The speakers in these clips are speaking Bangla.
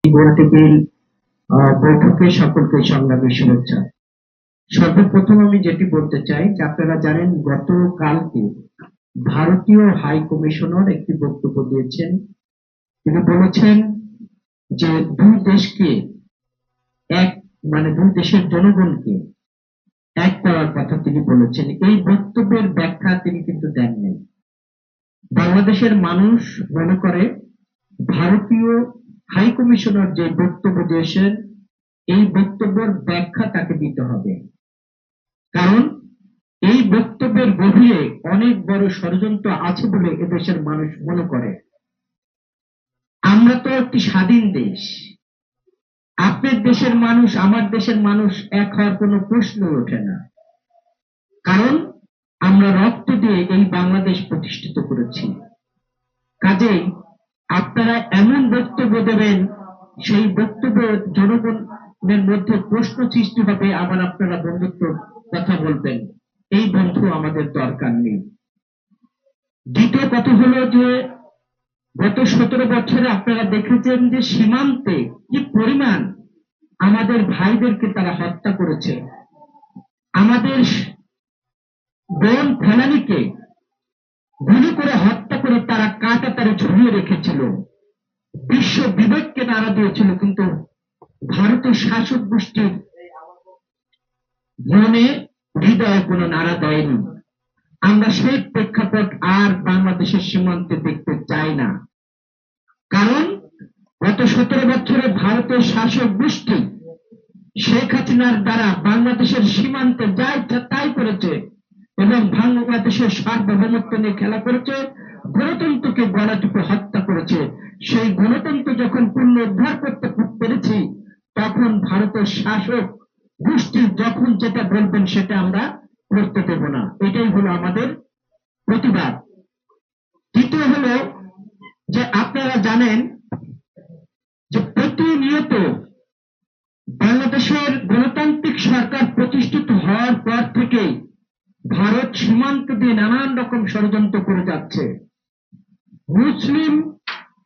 গোল টেবিল বৈঠকে সকলকে সংগ্রামী শুভেচ্ছা। সর্বপ্রথম আমি যেটি বলতে চাই যে আপনারা জানেন গতকালকে ভারতীয় হাই কমিশনার একটি বক্তব্য দিয়েছেন। তিনি বলেছেন যে দুই দেশকে এক দুই দেশের জনগণকে এক করার কথা তিনি বলেছেন। এই বক্তব্যের ব্যাখ্যা তিনি কিন্তু দেন নাই। বাংলাদেশের মানুষ মনে করে ভারতীয় হাই কমিশনার যে বক্তব্য দিয়েছেন এই বক্তব্যের ব্যাখ্যা তাকে দিতে হবে, কারণ এই বক্তব্যের গভীরে অনেক বড় ষড়যন্ত্র আছে বলে এদেশের মানুষ মনে করে। আমরা তো একটি স্বাধীন দেশ, আপনার দেশের মানুষ আমার দেশের মানুষ এক হওয়ার কোনো প্রশ্ন ওঠে না, কারণ আমরা রক্ত দিয়ে এই বাংলাদেশ প্রতিষ্ঠিত করেছি। কাজেই আপনারা এমন বক্তব্য দেবেন সেই বক্তব্য জনগণের মধ্যে প্রশ্ন সৃষ্টি হবে, আবার আপনারা বন্ধুত্ব কথা বলবেন, এই বন্ধু আমাদের দরকার নেই। দ্বিতীয় কথা হলো যে গত 17 বছরে আপনারা দেখেছেন যে সীমান্তে কি পরিমাণ আমাদের ভাইদেরকে তারা হত্যা করেছে, আমাদের বোন ফেলানিকে গুলি করে হত্যা করে তারা কাঁটা তারা ঝুলিয়ে রেখেছিল, বিশ্ব বিবেককে নাড়া দিয়েছিল, কিন্তু ভারতের শাসক গোষ্ঠীর মনে হৃদয়ে কোনো নাড়া দেয়নি। আমরা সেই প্রেক্ষাপট আর বাংলাদেশের সীমান্তে দেখতে চাই না, কারণ গত 17 বছরে ভারতের শাসক গোষ্ঠী শেখ হাসিনার দ্বারা বাংলাদেশের সীমান্তে যা ইচ্ছা তাই করেছে এবং বাংলাদেশের সার্বভৌমত্ব নিয়ে খেলা করেছে, গণতন্ত্রকে গলা টিপে হত্যা করেছে। সেই গণতন্ত্র যখন পুনরুদ্ধার করতে পেরেছি, তখন ভারতের শাসক গোষ্ঠী যখন যেটা বলবেন সেটা আমরা করতে দেব না, এটাই হলো আমাদের প্রতিবাদ। দ্বিতীয় হলো যে আপনারা জানেন যে প্রতিনিয়ত বাংলাদেশের গণতান্ত্রিক সরকার প্রতিষ্ঠিত হওয়ার পর থেকেই ভারত সীমান্ত দিয়ে নানান রকম ষড়যন্ত্র করে যাচ্ছে। মুসলিম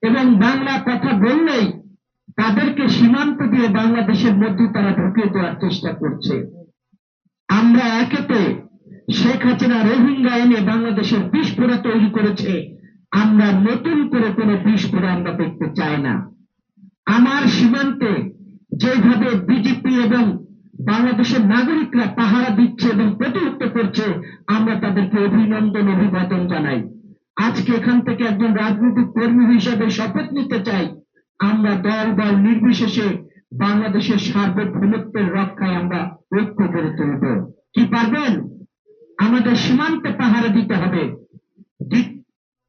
এবং বাংলা কথা বললেই তাদেরকে সীমান্ত দিয়ে বাংলাদেশের মধ্যে তারা ঢুকিয়ে দেওয়ার চেষ্টা করছে। আমরা একেতে শেখ হাসিনা রোহিঙ্গা এনে বাংলাদেশের বিস্ফোরক তৈরি করেছে, আমরা নতুন করে কোনো বিস্ফোরক আমরা দেখতে চাই না। আমার সীমান্তে যেভাবে বিজেপি এবং বাংলাদেশের নাগরিকরা পাহারা দিচ্ছে এবং প্রতিহত করছে, আমরা তাদেরকে অভিনন্দন অভিবাদন জানাই। আজকে এখান থেকে একজন রাজনৈতিক কর্মী হিসেবে শপথ নিতে চাই, আমরা দল দল নির্বিশেষে বাংলাদেশের সার্বভৌমত্বের রক্ষায় আমরা ঐক্য গড়ে তুলব। কি পারবেন? আমাদের সীমান্তে পাহারা দিতে হবে।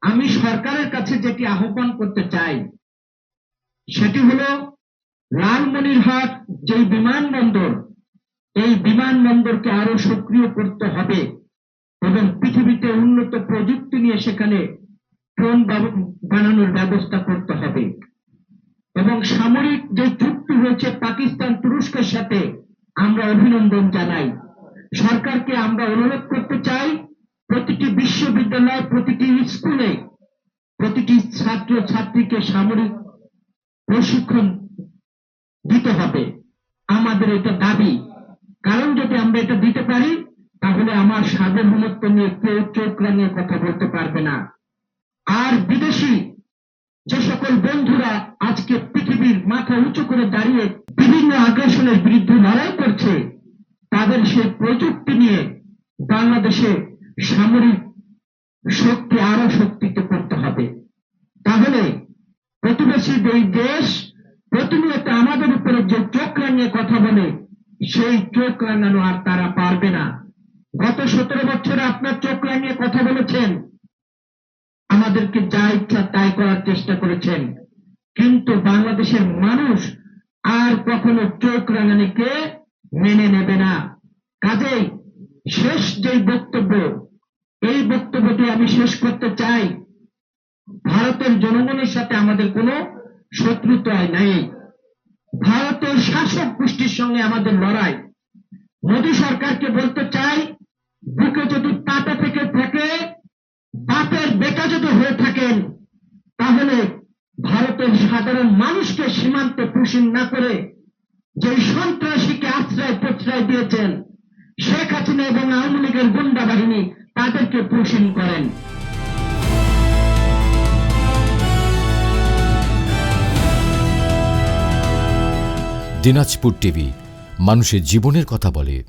আমি সরকারের কাছে যেটি আহ্বান করতে চাই সেটি হলো লালমনিরহাট যে বিমানবন্দর, এই বিমানবন্দরকে আরো সক্রিয় করতে হবে এবং পৃথিবীতে উন্নত প্রযুক্তি নিয়ে সেখানে ড্রোন বানানোর ব্যবস্থা করতে হবে এবং সামরিক যে চুক্তি হয়েছে পাকিস্তান তুরস্কের সাথে আমরা অভিনন্দন জানাই। সরকারকে আমরা অনুরোধ করতে চাই, প্রতিটি বিশ্ববিদ্যালয় প্রতিটি স্কুলে প্রতিটি ছাত্র ছাত্রীকে সামরিক প্রশিক্ষণ দিতে হবে, আমাদের এটা দাবি। কারণ যদি আমরা এটা দিতে পারি তাহলে আমার সার্বভৌমত্ব নিয়ে কেউ চোখ রাঙিয়ে কথা বলতে পারবে না। আর বিদেশি যে সকল বন্ধুরা আজকে পৃথিবীর মাথা উঁচু করে দাঁড়িয়ে বিভিন্ন আগ্রাসনের বিরুদ্ধে লড়াই করছে, তাদের সেই প্রযুক্তি নিয়ে বাংলাদেশে সামরিক শক্তি আরো শক্তিতে করতে হবে। তাহলে প্রতিবেশী এই দেশ প্রতিনিয়ত আমাদের উপরে যে চোখ রাঙিয়ে কথা বলে, সেই চোখ রাঙানো আর তারা পারবে না। গত 17 বছরে আপনার চোখ রাঙিয়ে কথা বলেছেন, আমাদেরকে যা ইচ্ছা তাই করার চেষ্টা করেছেন, কিন্তু বাংলাদেশের মানুষ আর কখনো চোখ রাঙানিকে মেনে নেবে না। কাজেই শেষ যে বক্তব্য, এই বক্তব্যটি আমি শেষ করতে চাই, ভারতের জনগণের সাথে আমাদের কোনো শত্রুতা নাই, ভারতের শাসক গোষ্ঠীর সঙ্গে আমাদের লড়াই। মোদী সরকারকে বলতে চাই, বুকে যদি পাটা থেকে থাকে, বাপের বেটা যদি হয়ে থাকেন, তাহলে ভারতের সাধারণ মানুষকে সীমান্তে পুষিন না করে যে সন্ত্রাসীকে আশ্রয় প্রশ্রয় দিয়েছেন শেখ হাসিনা এবং আওয়ামী লীগের গুন্ডা বাহিনী, তাদেরকে পুষিন করেন। দিনাজপুর টিভি মানুষের জীবনের কথা বলে।